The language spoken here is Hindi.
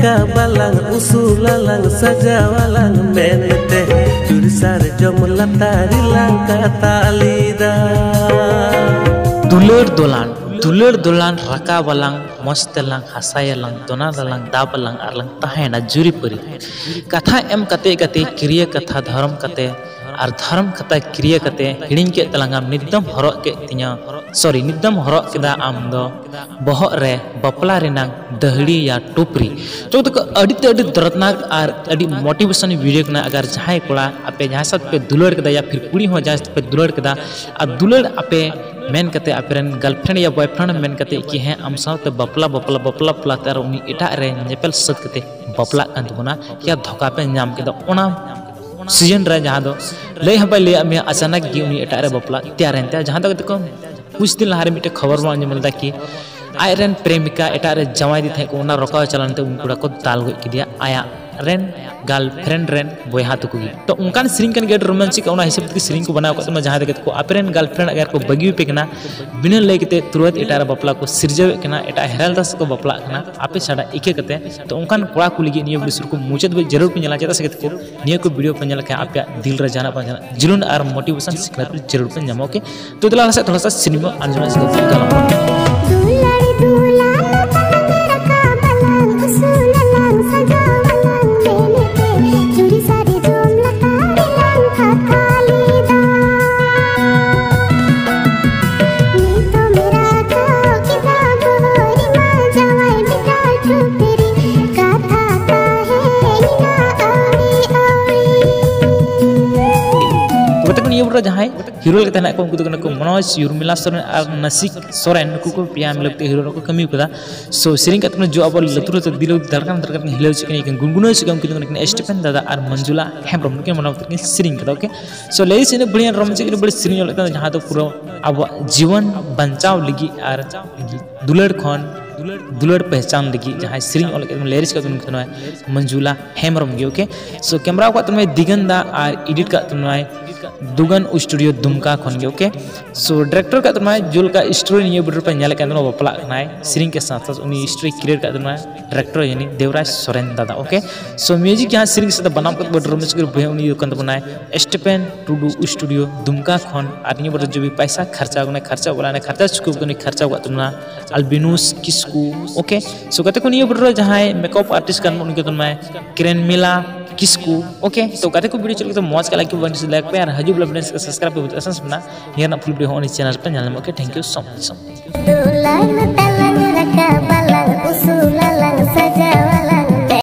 balang usulalang sajawalang menete jurisar jom latari langka talida duler dolan raka balang mostelang hasayalang donalang dabalang arlang tahena juri puri katha em kate kriya katha dharam kate ar dharam kata kriya kate hiling ke talangam niddam horok ke tinya sorry niddam horok keda am do bohok re bapla renang dahli ya tupri तो adi दर्दनाक और adi मोटिवेशन वीडियो कना अगर जहां कोला आपे जहां साथ पे दुलड़ कदा या फिर कुड़ी हो जहां पे दुलड़ कदा अब दुलड़ आपे मेन कते आपरेन गर्लफ्रेंड या बॉयफ्रेंड मेन कते कि है आम साथ बपला तार उनी एटा रे नेपल सत कते बपला कान तबना या धोका पे नाम केदा ओना सीजन रे जहां दो लय हबा ले मे अचानक गी उनी एटा रे बपला तैयार एनते जहां दो को कुछ दिन लहारे मिटे खबर मा मिलदा कि आयरन प्रेमिका एटा रे जमाई दी थे को ओना रका चलनते उनकुड़ा को दाल गई किदिया आया रेन गर्लफ्रेंड रेन बोया तुको तो उनकान सिरिंग कन गेट रोमांटिक ओना हिसाब के सिरिंग को बनाव को जहां दे को आपरेन गर्लफ्रेंड अगर को बगी पे कना बिना लय कते तुरंत एटा रे बपला को सिरजवे कना एटा हेराल दास को बपला कना आपे साडा इके कते तो उनकान कोड़ा को लगी नियो बिसुर को मुचत बे जरूर पे नेला चेता से को नियो को वीडियो पे नेला के आपका दिल रे जाना पाना जुलून और मोटिवेशन सिखना जरूर पे जमो के तो दिला से थोड़ा सा सिनेमा आंजना से जहां हीरो के तना को उनको को मनोज युर्मिला सोरेन और नसिक सोरेन को पिया मिलते हीरो को कमी कदा सो सिरिंग का जो अब लतुर तो दिल धड़कन हिलो चिकन गुनगुनो चिकन को स्टीफन दादा और मंजुला हेम्ब्रम के मनाव सिरिंग कदा ओके सो ले सिने बढ़िया रोमांटिक बड़ी सिरिंग लगता जहां तो पूरा अब जीवन बचाव लगी और दुलड़ खन दुलड़ पहचान लगी जहां सिरिंग लेरिस का मंजुला हेम्ब्रम गे ओके सो कैमरा को दिगंदा और एडिट का दुगन स्टूडियो दुमका खन गे ओके सो डायरेक्टर का जुल का स्टोरी निये वीडियो पे नेल के बपला सिरिंग के साथ साथ उनी स्टोरी क्रिएट का डायरेक्टर यानी देवराज सोरेन दादा ओके सो म्यूजिक यहाँ सिरिंग से बनाम कर रोमांस कर भय उनी कन बनाए स्टीफन टुडू स्टूडियो दुमका खन और निये वीडियो जो भी पैसा खर्चा बोला खर्चा चुकू खर्चा हुआ तुमना अल्बिनुस किस्कू ओके सो कते को निये वीडियो जहां मेकअप आर्टिस्ट kan उनके किरण मिला किसको ओके तो कते को वीडियो चल तो मौज का लाइक लाइक पे यार हजू ब्लॉग्स का सब्सक्राइब पे बता सना हियर ना फुल वीडियो होनी चैनल पे okay thank you so much